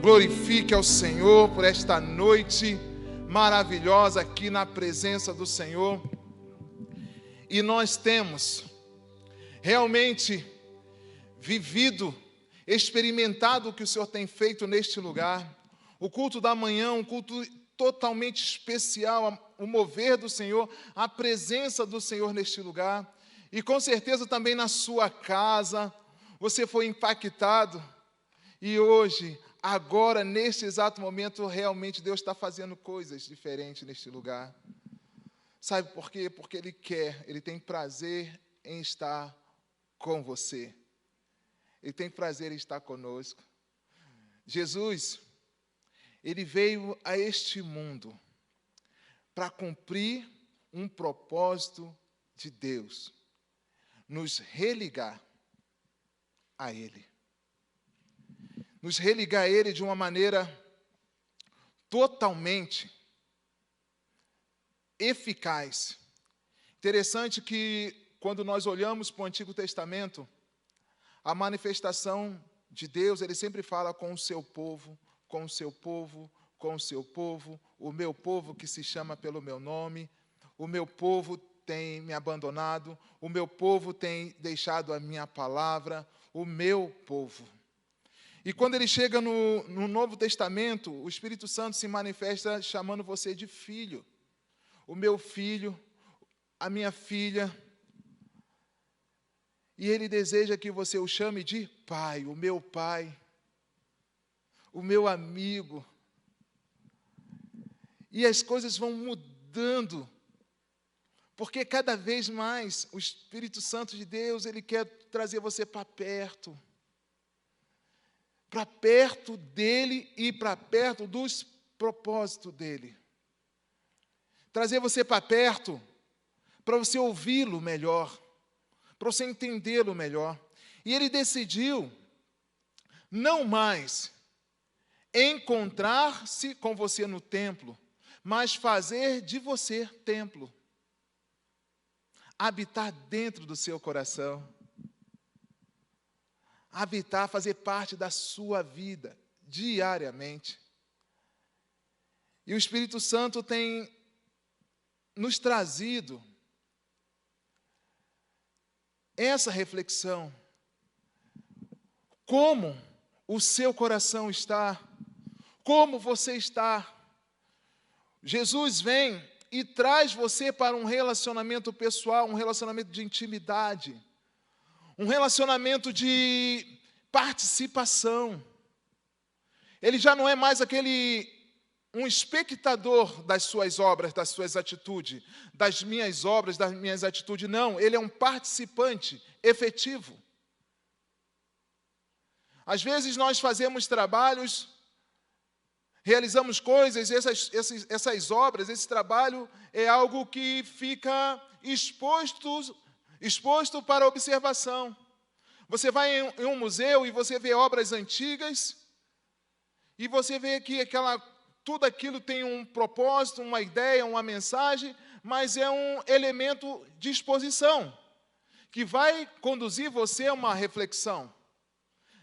Glorifique ao Senhor por esta noite maravilhosa aqui na presença do Senhor. E nós temos realmente vivido, experimentado o que o Senhor tem feito neste lugar. O culto da manhã, um culto totalmente especial, o mover do Senhor, a presença do Senhor neste lugar. E com certeza também na sua casa, você foi impactado. E hoje, agora, neste exato momento, realmente Deus está fazendo coisas diferentes neste lugar. Sabe por quê? Porque Ele quer, Ele tem prazer em estar com você. Ele tem prazer em estar conosco. Jesus, Ele veio a este mundo para cumprir um propósito de Deus, nos religar a Ele. Nos religar a Ele de uma maneira totalmente eficaz. Interessante que, quando nós olhamos para o Antigo Testamento, a manifestação de Deus, Ele sempre fala com o seu povo, com o seu povo, com o seu povo, o meu povo que se chama pelo meu nome, o meu povo tem me abandonado, o meu povo tem deixado a minha palavra, o meu povo. E quando Ele chega no Novo Testamento, o Espírito Santo se manifesta chamando você de filho. O meu filho, a minha filha. E Ele deseja que você o chame de pai, o meu amigo. E as coisas vão mudando, porque cada vez mais o Espírito Santo de Deus, Ele quer trazer você para perto dEle e para perto dos propósitos dEle. Trazer você para perto, para você ouvi-lo melhor, para você entendê-lo melhor. E Ele decidiu não mais encontrar-se com você no templo, mas fazer de você templo. Habitar dentro do seu coração. Habitar, fazer parte da sua vida, diariamente. E o Espírito Santo tem nos trazido essa reflexão. Como o seu coração está? Como você está? Jesus vem e traz você para um relacionamento pessoal, um relacionamento de intimidade, um relacionamento de participação. Ele já não é mais um espectador das suas obras, das suas atitudes, das minhas obras, das minhas atitudes. Não, ele é um participante efetivo. Às vezes nós fazemos trabalhos, realizamos coisas, essas obras, esse trabalho é algo que fica exposto para observação. Você vai em um museu e você vê obras antigas e você vê que tudo aquilo tem um propósito, uma ideia, uma mensagem, mas é um elemento de exposição que vai conduzir você a uma reflexão.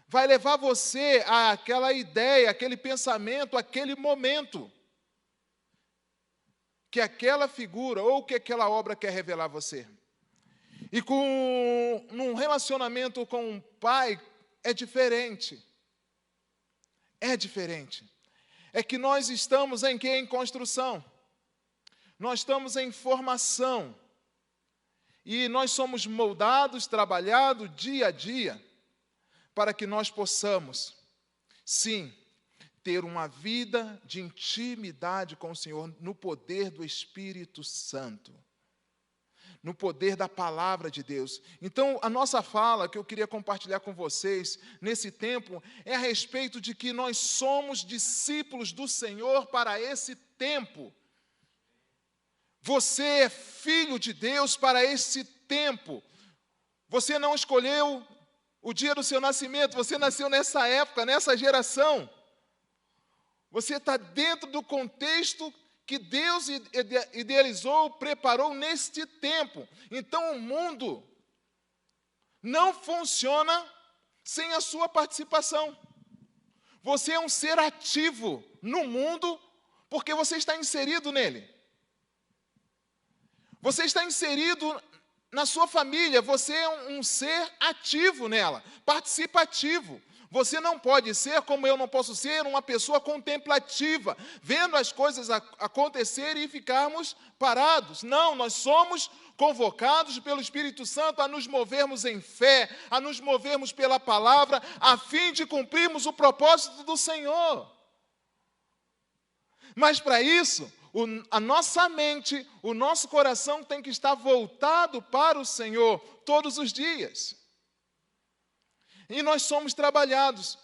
Vai levar você àquela ideia, aquele pensamento, aquele momento que aquela figura ou que aquela obra quer revelar a você. E num relacionamento com um pai é diferente. É diferente. É que nós estamos em quê? Em construção. Nós estamos em formação. E nós somos moldados, trabalhados dia a dia, para que nós possamos, sim, ter uma vida de intimidade com o Senhor no poder do Espírito Santo. No poder da palavra de Deus. Então, a nossa fala que eu queria compartilhar com vocês nesse tempo é a respeito de que nós somos discípulos do Senhor para esse tempo. Você é filho de Deus para esse tempo. Você não escolheu o dia do seu nascimento, você nasceu nessa época, nessa geração. Você está dentro do contexto que Deus idealizou, preparou neste tempo. Então o mundo não funciona sem a sua participação. Você é um ser ativo no mundo porque você está inserido nele. Você está inserido na sua família, você é um ser ativo nela, participativo. Você não pode ser, como eu não posso ser, uma pessoa contemplativa, vendo as coisas acontecerem e ficarmos parados. Não, nós somos convocados pelo Espírito Santo a nos movermos em fé, a nos movermos pela palavra, a fim de cumprirmos o propósito do Senhor. Mas para isso, a nossa mente, o nosso coração tem que estar voltado para o Senhor todos os dias. E nós somos trabalhados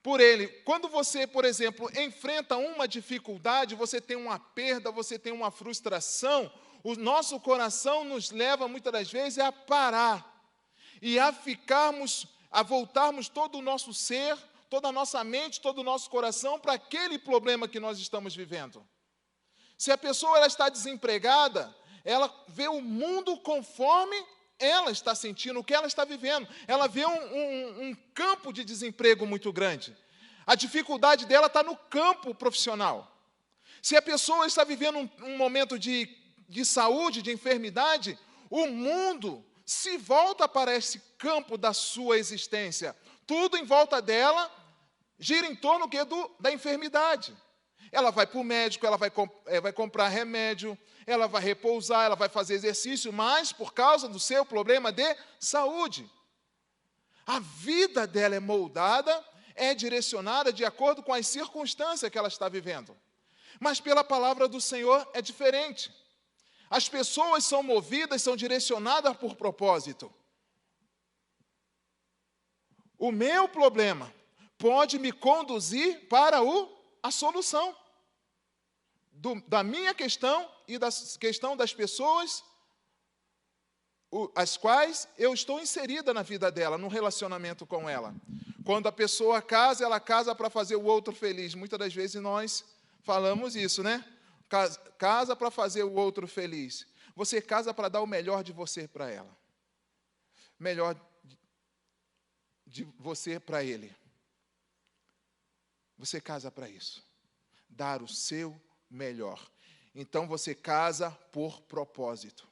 por Ele. Quando você, por exemplo, enfrenta uma dificuldade, você tem uma perda, você tem uma frustração, o nosso coração nos leva, muitas das vezes, a parar e a voltarmos todo o nosso ser, toda a nossa mente, todo o nosso coração para aquele problema que nós estamos vivendo. Se a pessoa ela está desempregada, ela vê o mundo conforme ela está sentindo, o que ela está vivendo. Ela vê um campo de desemprego muito grande. A dificuldade dela está no campo profissional. Se a pessoa está vivendo um momento de saúde, de enfermidade, o mundo se volta para esse campo da sua existência. Tudo em volta dela gira em torno da enfermidade. Ela vai para o médico, ela vai comprar remédio, ela vai repousar, ela vai fazer exercício, mas por causa do seu problema de saúde. A vida dela é moldada, é direcionada de acordo com as circunstâncias que ela está vivendo. Mas pela palavra do Senhor é diferente. As pessoas são movidas, são direcionadas por propósito. O meu problema pode me conduzir para a solução da minha questão e da questão das pessoas as quais eu estou inserida na vida dela, no relacionamento com ela. Quando a pessoa casa, ela casa para fazer o outro feliz. Muitas das vezes nós falamos isso, né? Casa para fazer o outro feliz. Você casa para dar o melhor de você para ela. Melhor de você para ele. Você casa para isso. Dar o seu melhor. Então você casa por propósito.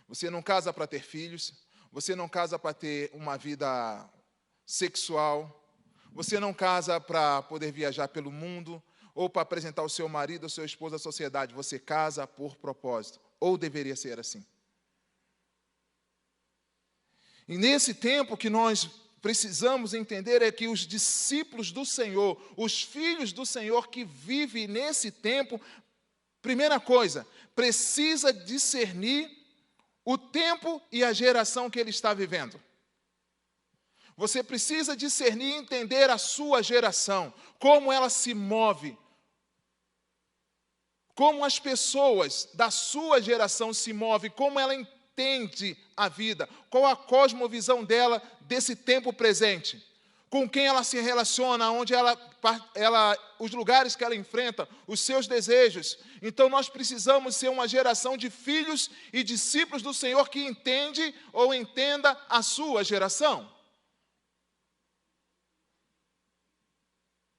Você não casa para ter filhos, você não casa para ter uma vida sexual, você não casa para poder viajar pelo mundo, ou para apresentar o seu marido ou seu esposo à sociedade. Você casa por propósito, ou deveria ser assim. E nesse tempo que nós precisamos entender é que os discípulos do Senhor, os filhos do Senhor que vivem nesse tempo, primeira coisa, precisa discernir o tempo e a geração que ele está vivendo. Você precisa discernir e entender a sua geração, como ela se move, como as pessoas da sua geração se movem, como ela entende a vida, qual a cosmovisão dela desse tempo presente, com quem ela se relaciona, onde os lugares que ela enfrenta, os seus desejos. Então nós precisamos ser uma geração de filhos e discípulos do Senhor que entende ou entenda a sua geração.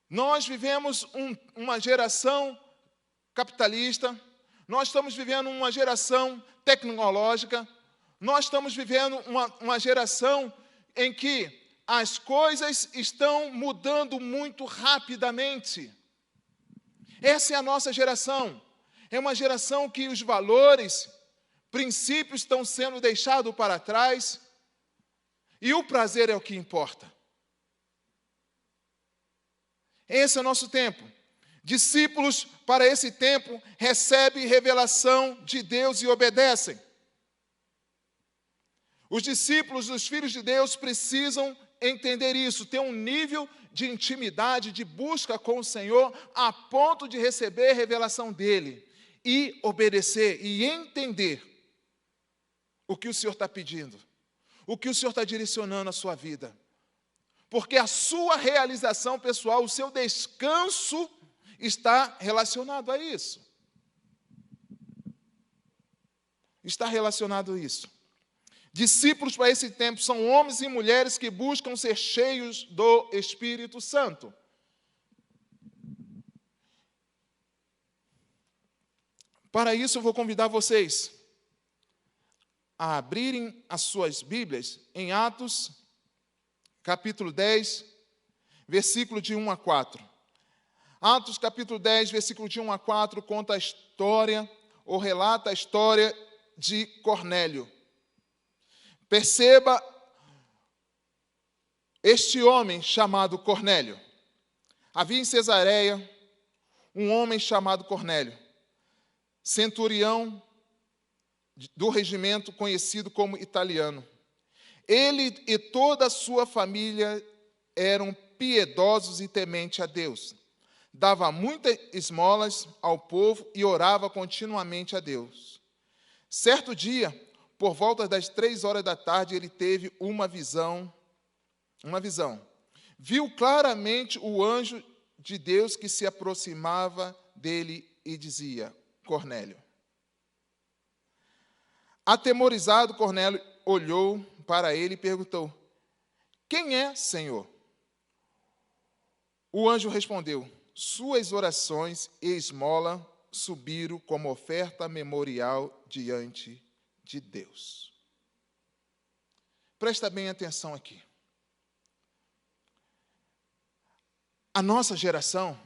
Nós vivemos uma geração capitalista, nós estamos vivendo uma geração tecnológica, nós estamos vivendo uma geração em que as coisas estão mudando muito rapidamente. Essa é a nossa geração. É uma geração que os valores, princípios estão sendo deixados para trás e o prazer é o que importa. Esse é o nosso tempo. Discípulos, para esse tempo, recebem revelação de Deus e obedecem. Os discípulos, os filhos de Deus, precisam entender isso, ter um nível de intimidade, de busca com o Senhor, a ponto de receber a revelação dEle e obedecer e entender o que o Senhor está pedindo, o que o Senhor está direcionando à sua vida. Porque a sua realização pessoal, o seu descanso está relacionado a isso. Está relacionado a isso. Discípulos para esse tempo são homens e mulheres que buscam ser cheios do Espírito Santo. Para isso, eu vou convidar vocês a abrirem as suas Bíblias em Atos, capítulo 10, versículo de 1 a 4. Atos, capítulo 10, versículo de 1 a 4, conta a história, ou relata a história de Cornélio. Perceba este homem chamado Cornélio. Havia em Cesareia um homem chamado Cornélio, centurião do regimento conhecido como italiano. Ele e toda a sua família eram piedosos e tementes a Deus. Dava muitas esmolas ao povo e orava continuamente a Deus. Certo dia, por volta das 3 horas da tarde, ele teve uma visão. Viu claramente o anjo de Deus que se aproximava dele e dizia: Cornélio. Atemorizado, Cornélio olhou para ele e perguntou: Quem é, Senhor? O anjo respondeu: Suas orações e esmola subiram como oferta memorial diante de Deus. Presta bem atenção aqui. A nossa geração,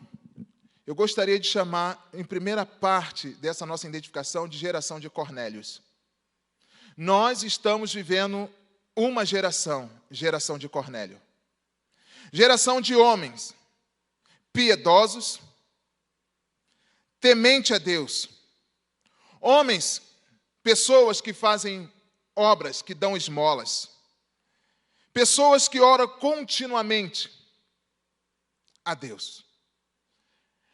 eu gostaria de chamar, em primeira parte dessa nossa identificação, de geração de Cornélios. Nós estamos vivendo uma geração de Cornélio. Geração de homens piedosos, temente a Deus. Homens, pessoas que fazem obras, que dão esmolas. Pessoas que oram continuamente a Deus.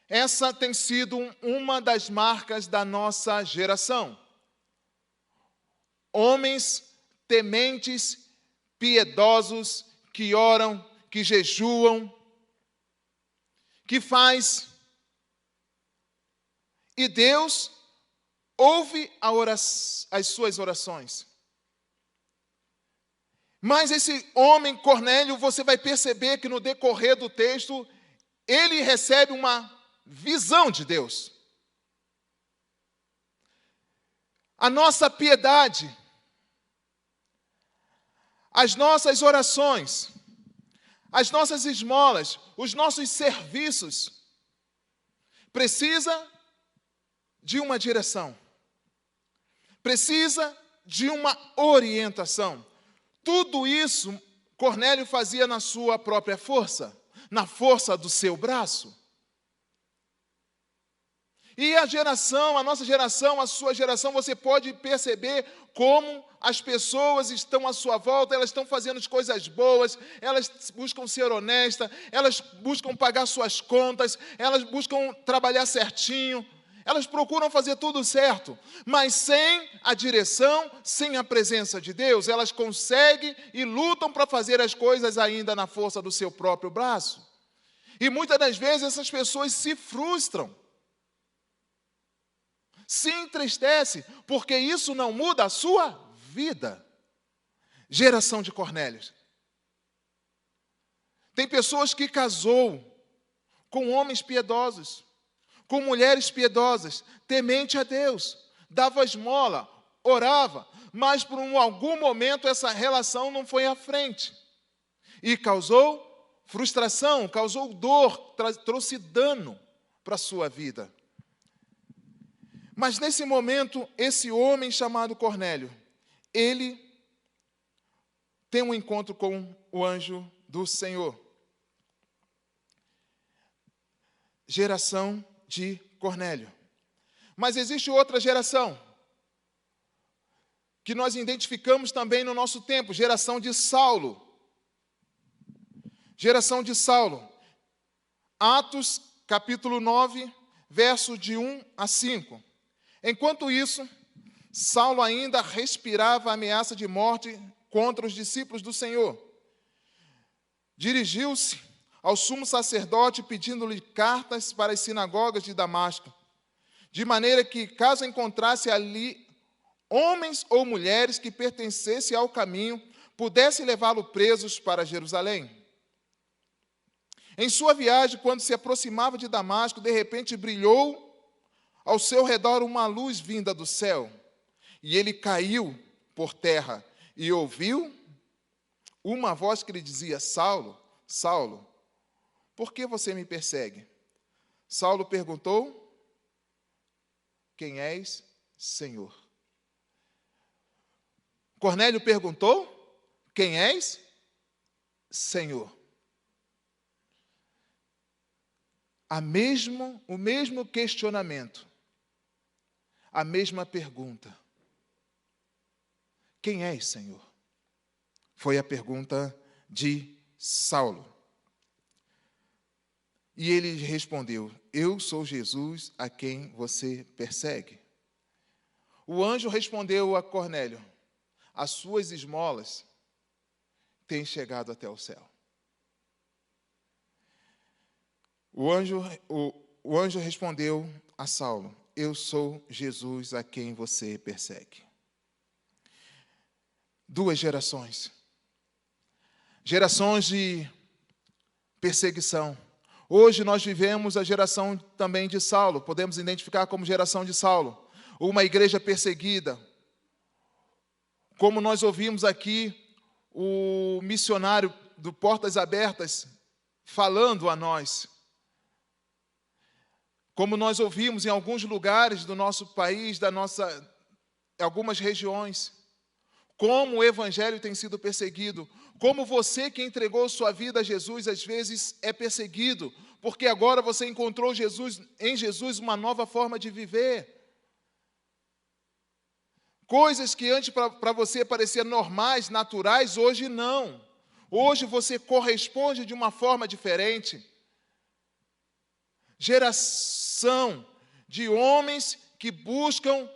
Essa tem sido uma das marcas da nossa geração. Homens tementes, piedosos, que oram, que jejuam, que faz. E Deus ouve as suas orações. Mas esse homem, Cornélio, você vai perceber que no decorrer do texto, ele recebe uma visão de Deus. A nossa piedade, as nossas orações, as nossas esmolas, os nossos serviços, precisa de uma direção, precisa de uma orientação. Tudo isso Cornélio fazia na sua própria força, na força do seu braço. E a nossa geração, a sua geração, você pode perceber como as pessoas estão à sua volta, elas estão fazendo as coisas boas, elas buscam ser honestas, elas buscam pagar suas contas, elas buscam trabalhar certinho, elas procuram fazer tudo certo, mas sem a direção, sem a presença de Deus, elas conseguem e lutam para fazer as coisas ainda na força do seu próprio braço. E muitas das vezes essas pessoas se frustram, se entristece, porque isso não muda a sua vida. Geração de Cornélios. Tem pessoas que casou com homens piedosos, com mulheres piedosas, temente a Deus, dava esmola, orava, mas por algum momento essa relação não foi à frente. E causou frustração, causou dor, trouxe dano para a sua vida. Mas nesse momento, esse homem chamado Cornélio, ele tem um encontro com o anjo do Senhor. Geração de Cornélio. Mas existe outra geração, que nós identificamos também no nosso tempo, geração de Saulo. Geração de Saulo. Atos, capítulo 9, verso de 1 a 5. Enquanto isso, Saulo ainda respirava a ameaça de morte contra os discípulos do Senhor. Dirigiu-se ao sumo sacerdote pedindo-lhe cartas para as sinagogas de Damasco, de maneira que, caso encontrasse ali homens ou mulheres que pertencessem ao caminho, pudesse levá-lo presos para Jerusalém. Em sua viagem, quando se aproximava de Damasco, de repente brilhou ao seu redor uma luz vinda do céu, e ele caiu por terra e ouviu uma voz que lhe dizia: Saulo, Saulo, por que você me persegue? Saulo perguntou: quem és, Senhor? Cornélio perguntou: quem és, Senhor? O mesmo questionamento, a mesma pergunta. Quem és, Senhor? Foi a pergunta de Saulo. E ele respondeu: eu sou Jesus a quem você persegue. O anjo respondeu a Cornélio: as suas esmolas têm chegado até o céu. O anjo respondeu a Saulo: eu sou Jesus a quem você persegue. Duas gerações. Gerações de perseguição. Hoje nós vivemos a geração também de Saulo. Podemos identificar como geração de Saulo. Uma igreja perseguida. Como nós ouvimos aqui o missionário do Portas Abertas falando a nós. Como nós ouvimos em alguns lugares do nosso país, algumas regiões, como o evangelho tem sido perseguido, como você que entregou sua vida a Jesus, às vezes é perseguido, porque agora você encontrou em Jesus uma nova forma de viver. Coisas que antes para você pareciam normais, naturais, hoje não. Hoje você corresponde de uma forma diferente. Geração de homens que buscam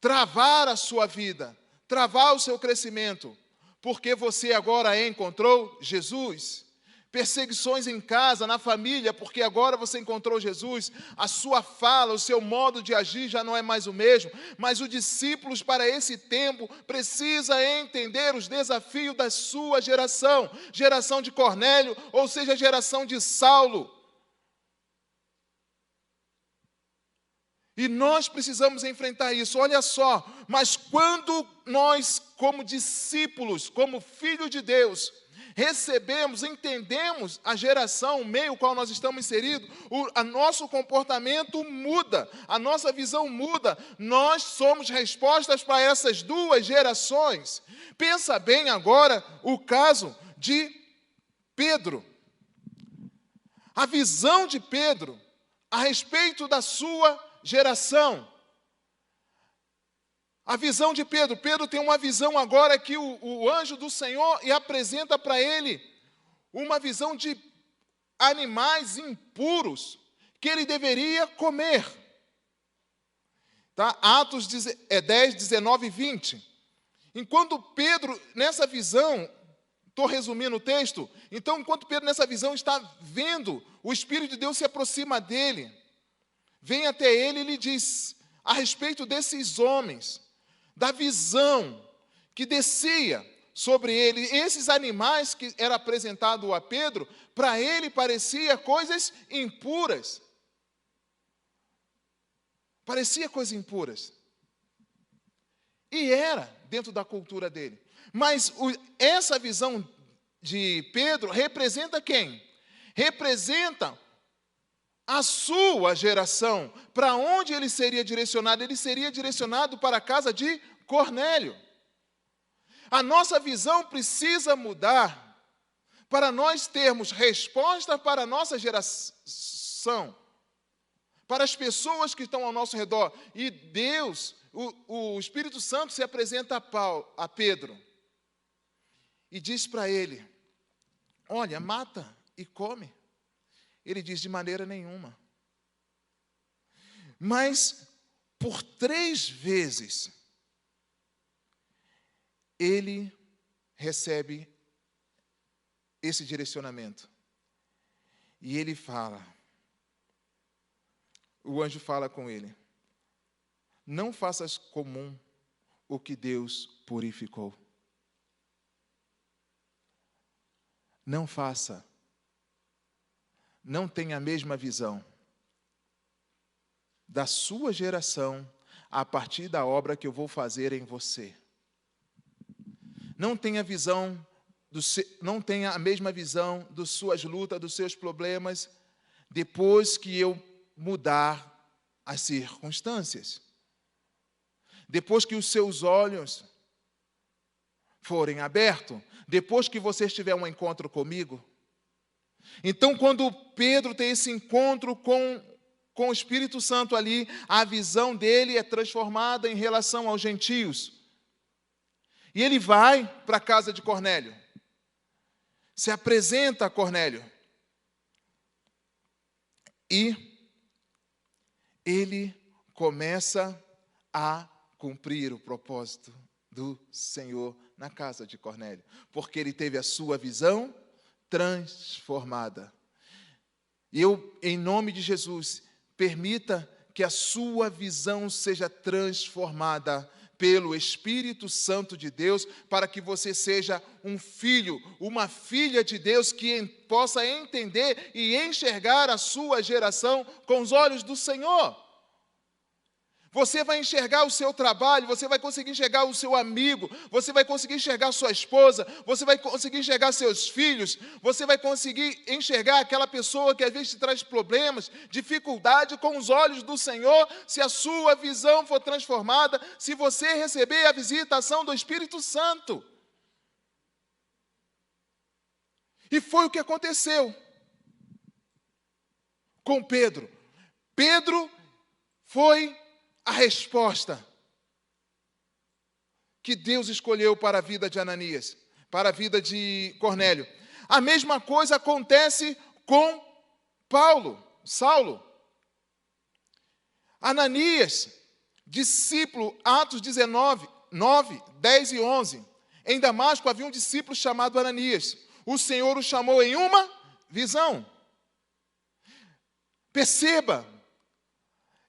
travar a sua vida, travar o seu crescimento, porque você agora encontrou Jesus. Perseguições em casa, na família, porque agora você encontrou Jesus. A sua fala, o seu modo de agir já não é mais o mesmo, mas os discípulos para esse tempo precisa entender os desafios da sua geração, geração de Cornélio, ou seja, geração de Saulo. E nós precisamos enfrentar isso, olha só, mas quando nós, como discípulos, como filhos de Deus, recebemos, entendemos a geração, o meio ao qual nós estamos inseridos, o nosso comportamento muda, a nossa visão muda, nós somos respostas para essas duas gerações. Pensa bem agora o caso de Pedro. A visão de Pedro a respeito da sua geração. A visão de Pedro. Pedro tem uma visão agora que o anjo do Senhor e apresenta para ele uma visão de animais impuros que ele deveria comer. Tá? Atos 10, 19 e 20. Enquanto Pedro, nessa visão, estou resumindo o texto, então enquanto Pedro nessa visão está vendo, o Espírito de Deus se aproxima dele, vem até ele e lhe diz a respeito desses homens, da visão que descia sobre ele, esses animais que era apresentado a Pedro, para ele parecia coisas impuras. Parecia coisas impuras. E era dentro da cultura dele. Mas essa visão de Pedro representa quem? Representa a sua geração. Para onde ele seria direcionado? Ele seria direcionado para a casa de Cornélio. A nossa visão precisa mudar para nós termos resposta para a nossa geração, para as pessoas que estão ao nosso redor. E Deus, o Espírito Santo se apresenta a Pedro e diz para ele: olha, mata e come. Ele diz: de maneira nenhuma. Mas por 3 vezes ele recebe esse direcionamento. E ele fala, o anjo fala com ele: não faças comum o que Deus purificou. Não faça. Não tenha a mesma visão. da sua geração a partir da obra que eu vou fazer em você. Não tenha não tenha a mesma visão das suas lutas, dos seus problemas, depois que eu mudar as circunstâncias. Depois que os seus olhos forem abertos, depois que você tiver um encontro comigo. Então, quando Pedro tem esse encontro com o Espírito Santo ali, a visão dele é transformada em relação aos gentios. E ele vai para a casa de Cornélio. Se apresenta a Cornélio. E ele começa a cumprir o propósito do Senhor na casa de Cornélio. Porque ele teve a sua visão transformada. E eu, em nome de Jesus, permita que a sua visão seja transformada pelo Espírito Santo de Deus, para que você seja um filho, uma filha de Deus, que possa entender e enxergar a sua geração com os olhos do Senhor. Você vai enxergar o seu trabalho, você vai conseguir enxergar o seu amigo, você vai conseguir enxergar sua esposa, você vai conseguir enxergar seus filhos, você vai conseguir enxergar aquela pessoa que às vezes te traz problemas, dificuldade com os olhos do Senhor, se a sua visão for transformada, se você receber a visitação do Espírito Santo. E foi o que aconteceu com Pedro. Pedro foi a resposta que Deus escolheu para a vida de Ananias, para a vida de Cornélio. A mesma coisa acontece com Saulo. Ananias, discípulo, Atos 19, 9, 10 e 11. Em Damasco havia um discípulo chamado Ananias. O Senhor o chamou em uma visão. Perceba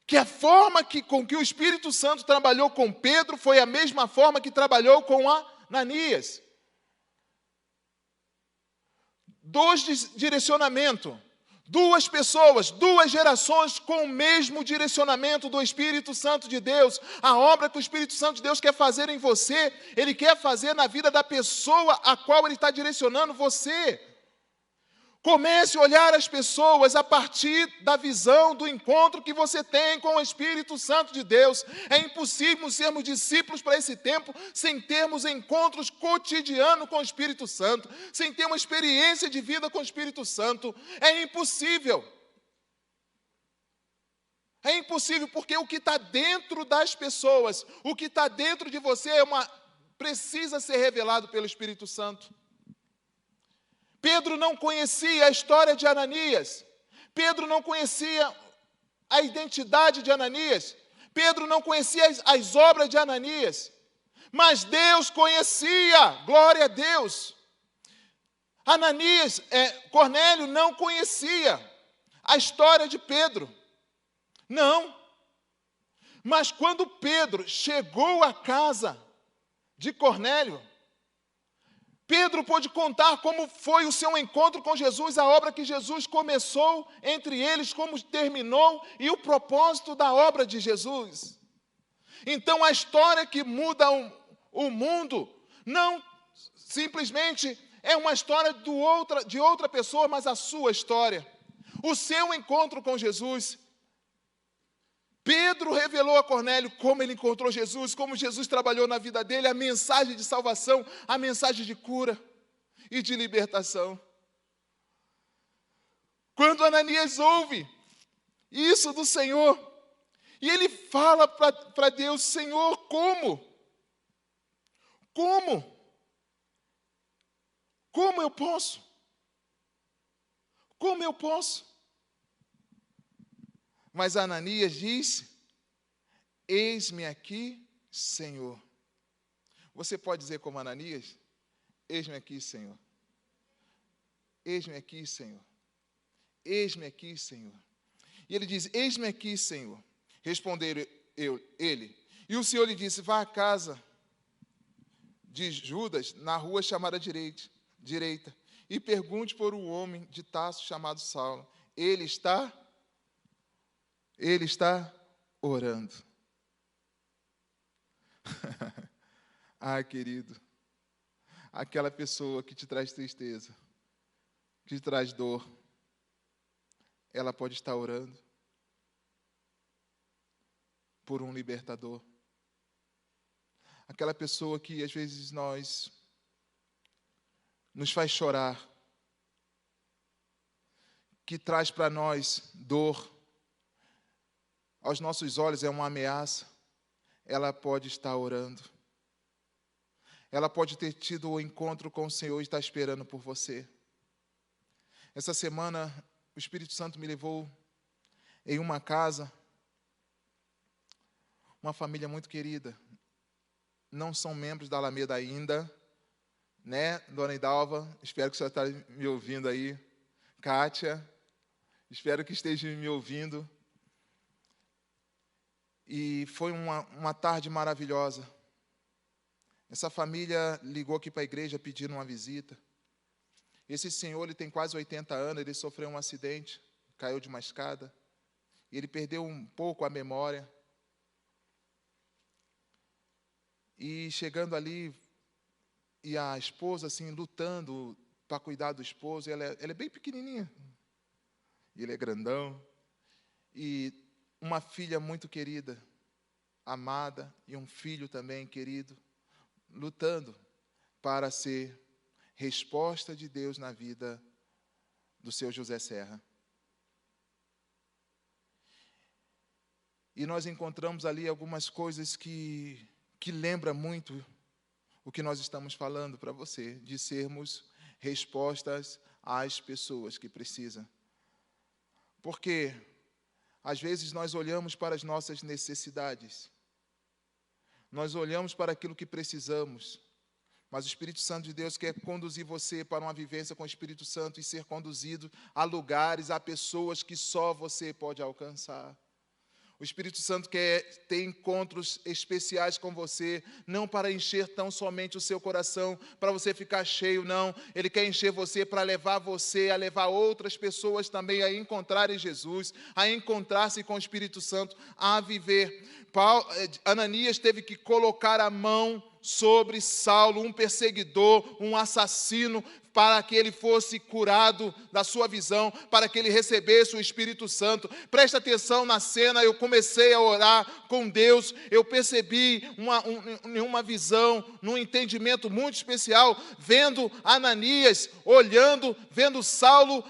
que a forma com que o Espírito Santo trabalhou com Pedro foi a mesma forma que trabalhou com Ananias. 2 direcionamentos, 2 pessoas, 2 gerações com o mesmo direcionamento do Espírito Santo de Deus. A obra que o Espírito Santo de Deus quer fazer em você, Ele quer fazer na vida da pessoa a qual Ele está direcionando você. Comece a olhar as pessoas a partir da visão, do encontro que você tem com o Espírito Santo de Deus. É impossível sermos discípulos para esse tempo sem termos encontros cotidianos com o Espírito Santo, sem ter uma experiência de vida com o Espírito Santo. É impossível. É impossível porque o que está dentro das pessoas, o que está dentro de você precisa ser revelado pelo Espírito Santo. Pedro não conhecia a história de Ananias. Pedro não conhecia a identidade de Ananias. Pedro não conhecia as obras de Ananias. Mas Deus conhecia. Glória a Deus. Cornélio não conhecia a história de Pedro. Não. Mas quando Pedro chegou à casa de Cornélio, Pedro pôde contar como foi o seu encontro com Jesus, a obra que Jesus começou entre eles, como terminou e o propósito da obra de Jesus. Então, a história que muda o mundo não simplesmente é uma história de outra pessoa, mas a sua história. O seu encontro com Jesus. Pedro revelou a Cornélio como ele encontrou Jesus, como Jesus trabalhou na vida dele, a mensagem de salvação, a mensagem de cura e de libertação. Quando Ananias ouve isso do Senhor, e ele fala para Deus: Senhor, como? Como? Como eu posso? Como eu posso? Mas Ananias disse: eis-me aqui, Senhor. Você pode dizer como Ananias? Eis-me aqui, Senhor. Eis-me aqui, Senhor. Eis-me aqui, Senhor. E ele diz: eis-me aqui, Senhor. Respondeu ele. E o Senhor lhe disse: vá à casa de Judas, na rua chamada direita, e pergunte por um homem de Tarso chamado Saulo. Ele está orando. Querido, aquela pessoa que te traz tristeza, que te traz dor, ela pode estar orando por um libertador. Aquela pessoa que às vezes nos faz chorar, que traz para nós dor, aos nossos olhos é uma ameaça, ela pode estar orando. Ela pode ter tido o encontro com o Senhor e está esperando por você. Essa semana, o Espírito Santo me levou em uma casa, uma família muito querida. Não são membros da Alameda ainda, né, Dona Idalva? Espero que você esteja me ouvindo aí. Kátia, espero que esteja me ouvindo. E foi uma tarde maravilhosa. Essa família ligou aqui para a igreja pedindo uma visita. Esse senhor, ele tem quase 80 anos, ele sofreu um acidente, caiu de uma escada, e ele perdeu um pouco a memória. E chegando ali, e a esposa, assim, lutando para cuidar do esposo, ela é bem pequenininha, e ele é grandão, e uma filha muito querida, amada, e um filho também querido, lutando para ser resposta de Deus na vida do seu José Serra. E nós encontramos ali algumas coisas que lembram muito o que nós estamos falando para você, de sermos respostas às pessoas que precisam. Porque, às vezes, nós olhamos para as nossas necessidades, nós olhamos para aquilo que precisamos, mas o Espírito Santo de Deus quer conduzir você para uma vivência com o Espírito Santo e ser conduzido a lugares, a pessoas que só você pode alcançar. O Espírito Santo quer ter encontros especiais com você, não para encher tão somente o seu coração, para você ficar cheio, não. Ele quer encher você para levar você, a levar outras pessoas também a encontrarem Jesus, a encontrar-se com o Espírito Santo, a viver. Ananias teve que colocar a mão sobre Saulo, um perseguidor, um assassino, para que ele fosse curado da sua visão, para que ele recebesse o Espírito Santo. Presta atenção na cena, eu comecei a orar com Deus, eu percebi uma visão, num entendimento muito especial, vendo Ananias, olhando, vendo Saulo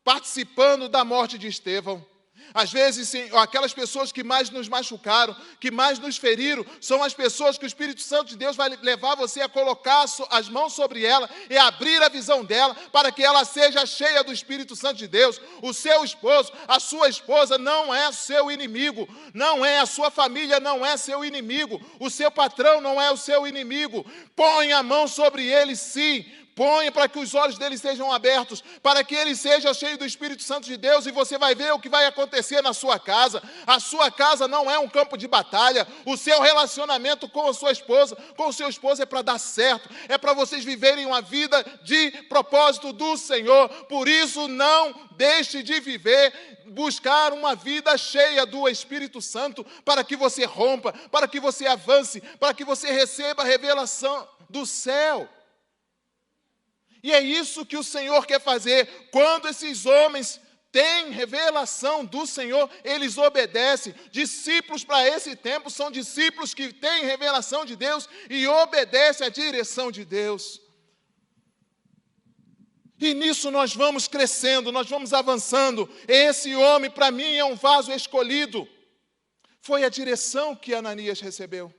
participando da morte de Estevão. Às vezes, sim, aquelas pessoas que mais nos machucaram, que mais nos feriram, são as pessoas que o Espírito Santo de Deus vai levar você a colocar as mãos sobre ela e abrir a visão dela, para que ela seja cheia do Espírito Santo de Deus. O seu esposo, a sua esposa não é seu inimigo, não é a sua família, não é seu inimigo, o seu patrão não é o seu inimigo. Põe a mão sobre ele, sim. Põe para que os olhos dele sejam abertos, para que ele seja cheio do Espírito Santo de Deus, e você vai ver o que vai acontecer na sua casa. A sua casa não é um campo de batalha. O seu relacionamento com a sua esposa, com o seu esposo, é para dar certo, é para vocês viverem uma vida de propósito do Senhor. Por isso, não deixe de viver, buscar uma vida cheia do Espírito Santo, para que você rompa, para que você avance, para que você receba a revelação do céu. E é isso que o Senhor quer fazer. Quando esses homens têm revelação do Senhor, eles obedecem. Discípulos para esse tempo são discípulos que têm revelação de Deus e obedecem à direção de Deus. E nisso nós vamos crescendo, nós vamos avançando. Esse homem, para mim, é um vaso escolhido. Foi a direção que Ananias recebeu.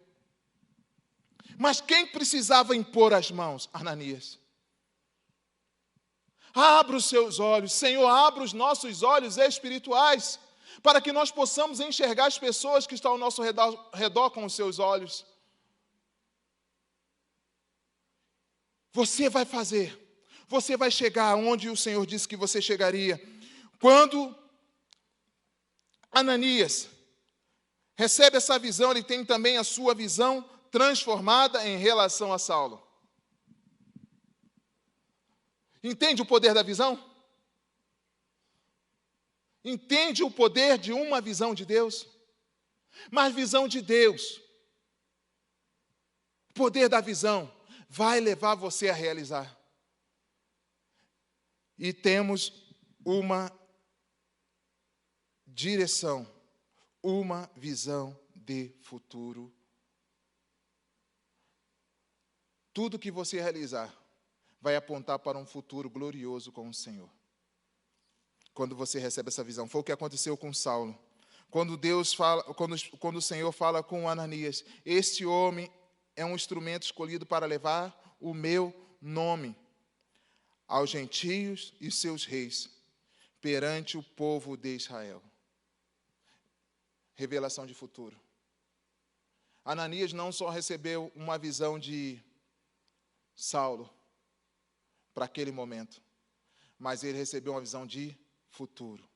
Mas quem precisava impor as mãos? Ananias. Abra os seus olhos, Senhor, abra os nossos olhos espirituais, para que nós possamos enxergar as pessoas que estão ao nosso redor com os seus olhos. Você vai fazer, você vai chegar onde o Senhor disse que você chegaria. Quando Ananias recebe essa visão, ele tem também a sua visão transformada em relação a Saulo. Entende o poder da visão? Entende o poder de uma visão de Deus? Mas visão de Deus, o poder da visão, vai levar você a realizar. E temos uma direção, uma visão de futuro. Tudo que você realizar vai apontar para um futuro glorioso com o Senhor. Quando você recebe essa visão. Foi o que aconteceu com Saulo. Quando o Senhor fala com Ananias, este homem é um instrumento escolhido para levar o meu nome aos gentios e seus reis, perante o povo de Israel. Revelação de futuro. Ananias não só recebeu uma visão de Saulo para aquele momento, mas ele recebeu uma visão de futuro.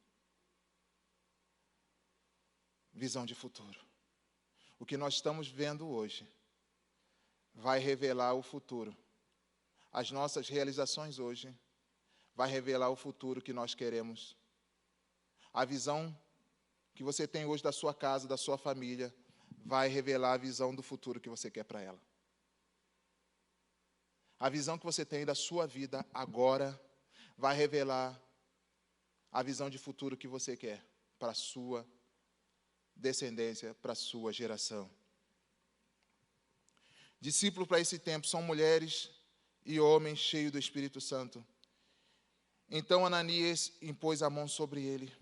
Visão de futuro. O que nós estamos vendo hoje vai revelar o futuro. As nossas realizações hoje vai revelar o futuro que nós queremos. A visão que você tem hoje da sua casa, da sua família, vai revelar a visão do futuro que você quer para ela. A visão que você tem da sua vida agora vai revelar a visão de futuro que você quer para a sua descendência, para a sua geração. Discípulos para esse tempo são mulheres e homens cheios do Espírito Santo. Então Ananias impôs a mão sobre ele.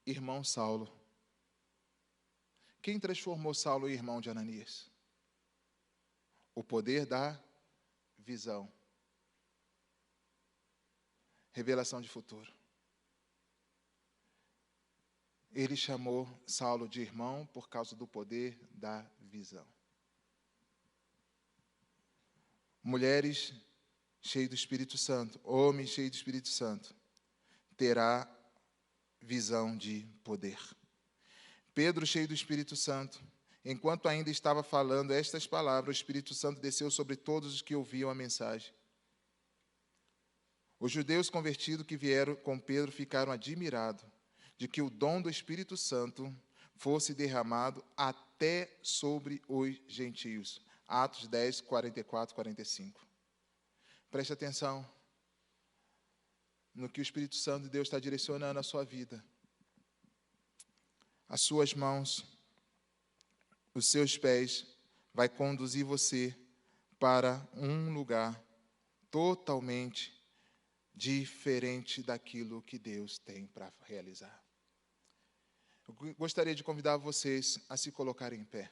Irmão Saulo. Quem transformou Saulo em irmão de Ananias? O poder da visão. Revelação de futuro. Ele chamou Saulo de irmão por causa do poder da visão. Mulheres cheias do Espírito Santo, homens cheios do Espírito Santo, terá visão de poder. Pedro, cheio do Espírito Santo, enquanto ainda estava falando estas palavras, o Espírito Santo desceu sobre todos os que ouviam a mensagem. Os judeus convertidos que vieram com Pedro ficaram admirados de que o dom do Espírito Santo fosse derramado até sobre os gentios. Atos 10, 44, 45. Preste atenção no que o Espírito Santo de Deus está direcionando a sua vida. As suas mãos, os seus pés, vai conduzir você para um lugar totalmente diferente daquilo que Deus tem para realizar. Eu gostaria de convidar vocês a se colocarem em pé.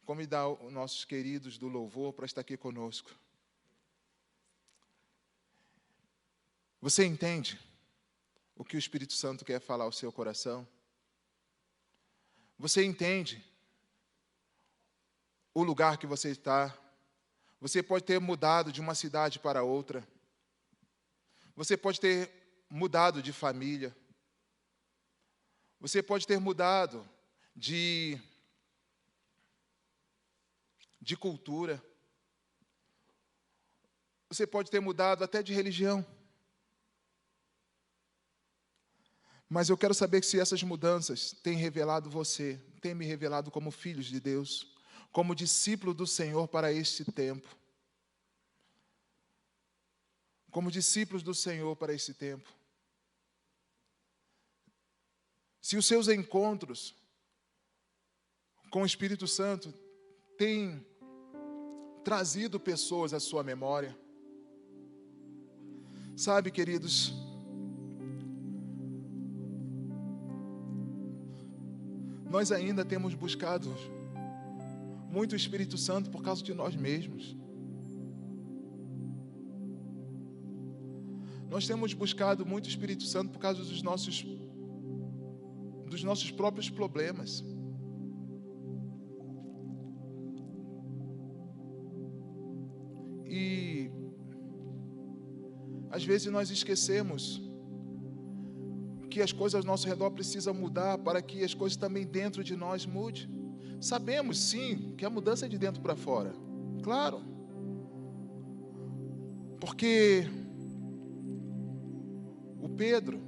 Convidar os nossos queridos do louvor para estar aqui conosco. Você entende o que o Espírito Santo quer falar ao seu coração? Você entende o lugar que você está? Você pode ter mudado de uma cidade para outra. Você pode ter mudado de família. Você pode ter mudado de cultura. Você pode ter mudado até de religião. Mas eu quero saber se essas mudanças têm revelado você, têm me revelado como filhos de Deus, como discípulo do Senhor para este tempo. Como discípulos do Senhor para esse tempo. Se os seus encontros com o Espírito Santo têm trazido pessoas à sua memória. Sabe, queridos, nós ainda temos buscado muito o Espírito Santo por causa de nós mesmos. Nós temos buscado muito o Espírito Santo por causa dos nossos próprios problemas. E às vezes nós esquecemos que as coisas ao nosso redor precisam mudar para que as coisas também dentro de nós mudem. Sabemos sim que a mudança é de dentro para fora, claro, porque Pedro,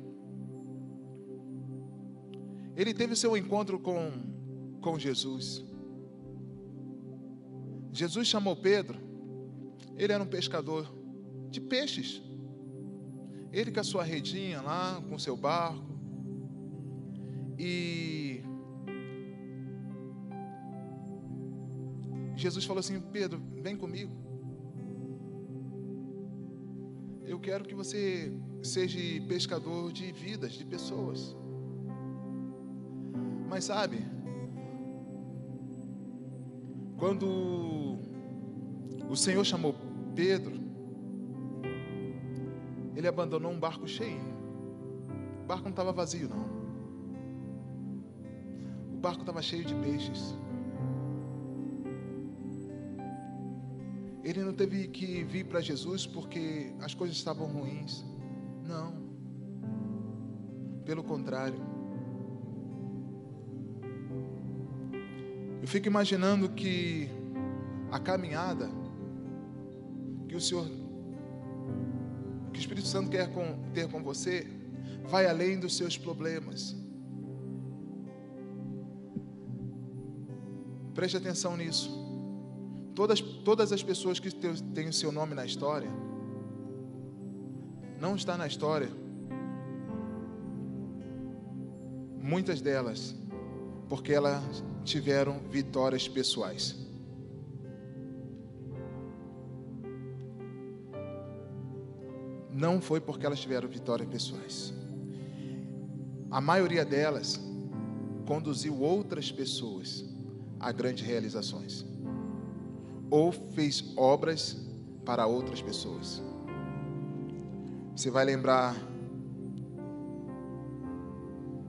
ele teve seu encontro com Jesus. Jesus chamou Pedro, ele era um pescador de peixes. Ele com a sua redinha lá, com o seu barco. E Jesus falou assim: Pedro, vem comigo. Eu quero que você seja pescador de vidas, de pessoas. Mas sabe, quando o Senhor chamou Pedro, ele abandonou um barco cheio. O barco não estava vazio, não. O barco estava cheio de peixes. Ele não teve que vir para Jesus porque as coisas estavam ruins. Não. Pelo contrário. Eu fico imaginando que a caminhada que o Espírito Santo quer ter com você vai além dos seus problemas. Preste atenção nisso. Todas as pessoas que têm o seu nome na história, não está na história, muitas delas, porque elas tiveram vitórias pessoais. Não foi porque elas tiveram vitórias pessoais. A maioria delas conduziu outras pessoas a grandes realizações, ou fez obras para outras pessoas. Você vai lembrar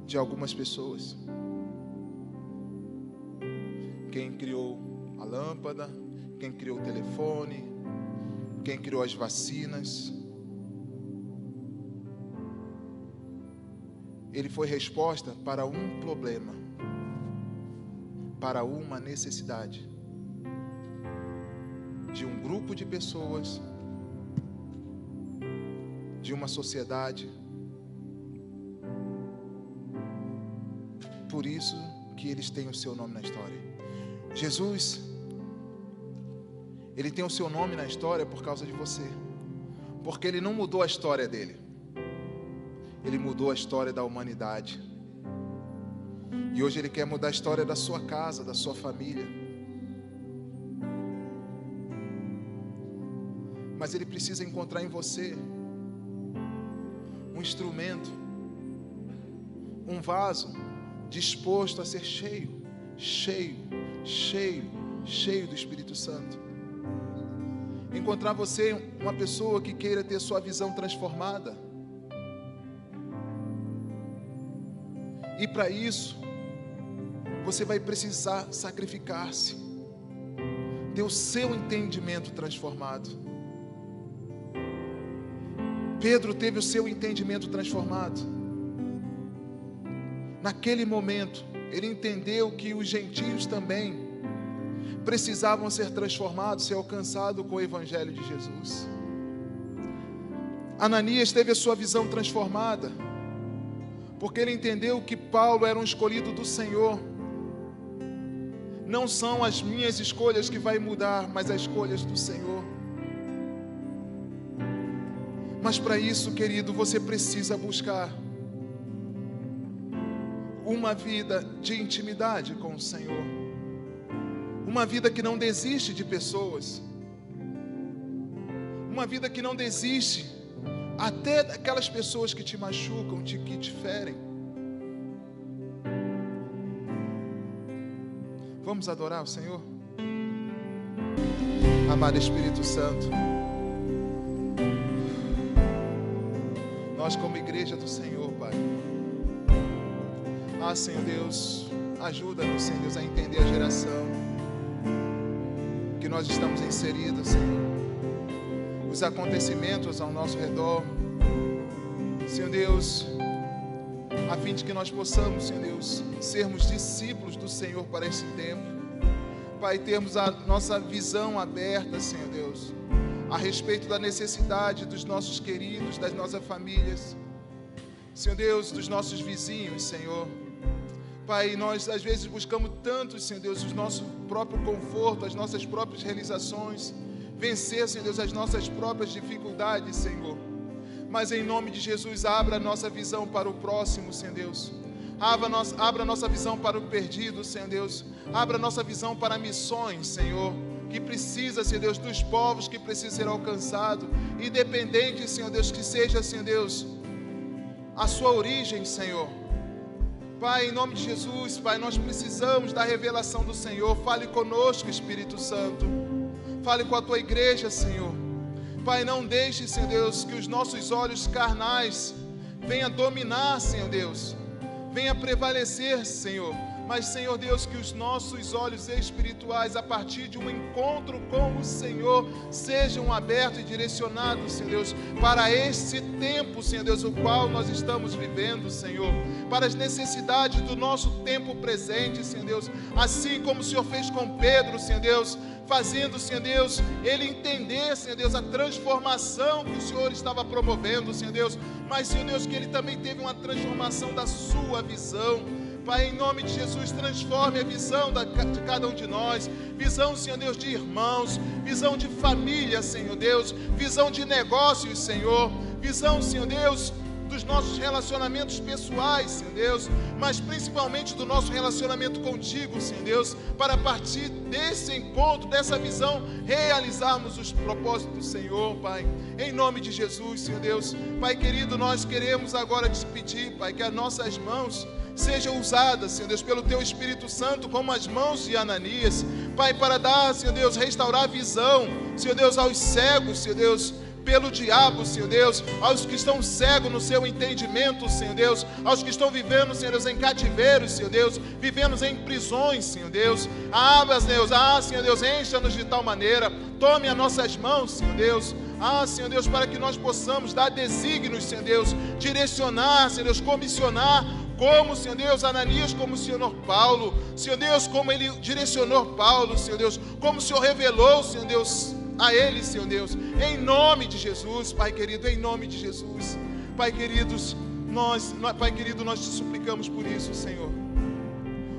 de algumas pessoas. Quem criou a lâmpada, quem criou o telefone, quem criou as vacinas. Ele foi resposta para um problema, para uma necessidade de um grupo de pessoas, de uma sociedade. Por isso que eles têm o seu nome na história. Jesus, ele tem o seu nome na história por causa de você, porque ele não mudou a história dele, ele mudou a história da humanidade. E hoje ele quer mudar a história da sua casa, da sua família. Mas ele precisa encontrar em você um instrumento, um vaso disposto a ser cheio do Espírito Santo. Encontrar você uma pessoa que queira ter sua visão transformada. E para isso, você vai precisar sacrificar-se, ter o seu entendimento transformado. Pedro teve o seu entendimento transformado. Naquele momento, ele entendeu que os gentios também precisavam ser transformados, ser alcançados com o Evangelho de Jesus. Ananias teve a sua visão transformada, porque ele entendeu que Paulo era um escolhido do Senhor. Não são as minhas escolhas que vai mudar, mas as escolhas do Senhor. Mas para isso, querido, você precisa buscar uma vida de intimidade com o Senhor. Uma vida que não desiste de pessoas. Uma vida que não desiste até daquelas pessoas que te machucam, que te ferem. Vamos adorar o Senhor? Amado Espírito Santo, nós como igreja do Senhor, Pai, Senhor Deus, ajuda-nos, Senhor Deus, a entender a geração que nós estamos inseridos, Senhor. Os acontecimentos ao nosso redor, Senhor Deus, a fim de que nós possamos, Senhor Deus, sermos discípulos do Senhor para esse tempo. Pai, termos a nossa visão aberta, Senhor Deus, a respeito da necessidade dos nossos queridos, das nossas famílias. Senhor Deus, dos nossos vizinhos, Senhor. Pai, nós às vezes buscamos tanto, Senhor Deus, o nosso próprio conforto, as nossas próprias realizações, vencer, Senhor Deus, as nossas próprias dificuldades, Senhor. Mas em nome de Jesus, abra a nossa visão para o próximo, Senhor Deus. Abra a nossa visão para o perdido, Senhor Deus. Abra a nossa visão para missões, Senhor, que precisa, Senhor Deus, dos povos que precisam ser alcançados, independente, Senhor Deus, que seja, Senhor Deus, a sua origem, Senhor. Pai, em nome de Jesus, Pai, nós precisamos da revelação do Senhor. Fale conosco, Espírito Santo. Fale com a tua igreja, Senhor. Pai, não deixe, Senhor Deus, que os nossos olhos carnais venham dominar, Senhor Deus. Venha prevalecer, Senhor. Mas, Senhor Deus, que os nossos olhos espirituais, a partir de um encontro com o Senhor, sejam abertos e direcionados, Senhor Deus, para esse tempo, Senhor Deus, o qual nós estamos vivendo, Senhor, para as necessidades do nosso tempo presente, Senhor Deus, assim como o Senhor fez com Pedro, Senhor Deus, fazendo, Senhor Deus, ele entender, Senhor Deus, a transformação que o Senhor estava promovendo, Senhor Deus, mas, Senhor Deus, que ele também teve uma transformação da sua visão. Pai, em nome de Jesus, transforme a visão de cada um de nós, visão, Senhor Deus, de irmãos, visão de família, Senhor Deus, visão de negócios, Senhor, visão, Senhor Deus, dos nossos relacionamentos pessoais, Senhor Deus, mas principalmente do nosso relacionamento contigo, Senhor Deus, para a partir desse encontro, dessa visão, realizarmos os propósitos do Senhor, Pai, em nome de Jesus, Senhor Deus. Pai querido, nós queremos agora te pedir, Pai, que as nossas mãos sejam usadas, Senhor Deus, pelo Teu Espírito Santo, como as mãos de Ananias, Pai, para dar, Senhor Deus, restaurar a visão, Senhor Deus, aos cegos, Senhor Deus, pelo diabo, Senhor Deus, aos que estão cegos no seu entendimento, Senhor Deus, aos que estão vivendo, Senhor Deus, em cativeiros, Senhor Deus, vivendo em prisões, Senhor Deus, Senhor Deus, encha-nos de tal maneira, tome as nossas mãos, Senhor Deus, Senhor Deus, para que nós possamos dar desígnios, Senhor Deus, direcionar, Senhor Deus, comissionar, como, Senhor Deus, Ananias, como o Senhor Paulo, Senhor Deus, como ele direcionou Paulo, Senhor Deus, como o Senhor revelou, Senhor Deus, a ele, Senhor Deus, em nome de Jesus, Pai querido, em nome de Jesus, Pai queridos, Pai querido, nós te suplicamos por isso, Senhor.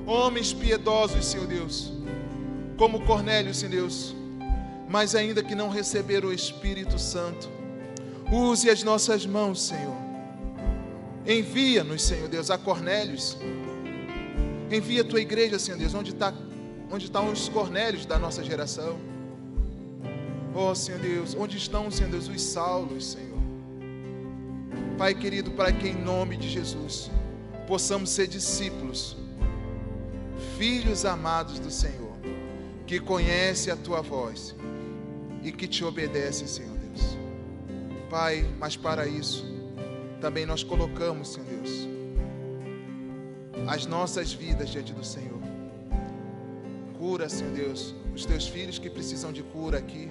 Homens piedosos, Senhor Deus, como Cornélio, Senhor Deus, mas ainda que não receberam o Espírito Santo, use as nossas mãos, Senhor. Envia-nos, Senhor Deus, a Cornélios. Envia a tua igreja, Senhor Deus, onde estão os Cornélios da nossa geração. Oh, Senhor Deus, onde estão, Senhor Deus, os Saulos, Senhor. Pai querido, para que em nome de Jesus possamos ser discípulos, filhos amados do Senhor, que conhece a tua voz e que te obedece, Senhor Deus. Pai, mas para isso também nós colocamos, Senhor Deus, as nossas vidas diante do Senhor. Cura, Senhor Deus, os teus filhos que precisam de cura aqui.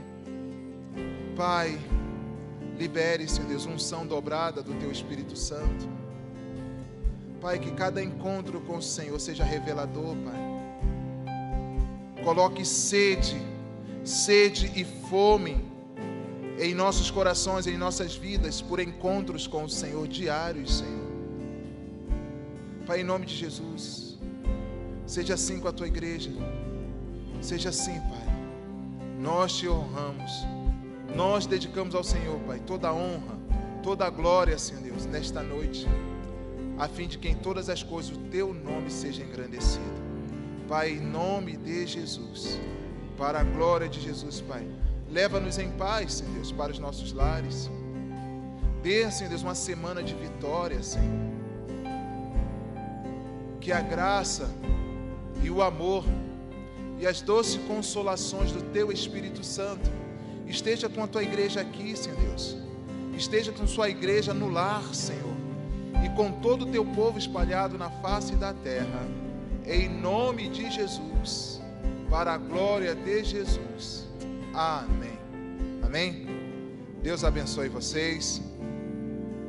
Pai, libere, Senhor Deus, unção dobrada do teu Espírito Santo. Pai, que cada encontro com o Senhor seja revelador, Pai. Coloque sede e fome em nossos corações, em nossas vidas, por encontros com o Senhor diários, Senhor. Pai, em nome de Jesus, seja assim com a tua igreja, seja assim, Pai. Nós te honramos, nós dedicamos ao Senhor, Pai, toda a honra, toda a glória, Senhor Deus, nesta noite, a fim de que em todas as coisas o teu nome seja engrandecido. Pai, em nome de Jesus, para a glória de Jesus, Pai, leva-nos em paz, Senhor Deus, para os nossos lares. Dê, Senhor Deus, uma semana de vitória, Senhor. Que a graça e o amor e as doces consolações do teu Espírito Santo esteja com a tua igreja aqui, Senhor Deus. Esteja com sua igreja no lar, Senhor, e com todo o teu povo espalhado na face da terra, em nome de Jesus, para a glória de Jesus. Amém. Amém. Deus abençoe vocês,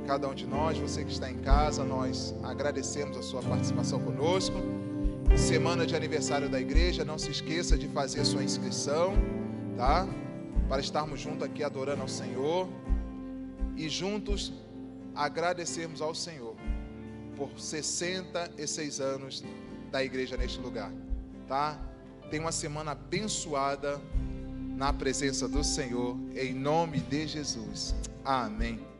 cada um de nós. Você que está em casa, nós agradecemos a sua participação conosco. Semana de aniversário da igreja, não se esqueça de fazer a sua inscrição, tá? Para estarmos juntos aqui adorando ao Senhor e juntos agradecermos ao Senhor por 66 anos da igreja neste lugar, tá? Tenha uma semana abençoada na presença do Senhor, em nome de Jesus. Amém.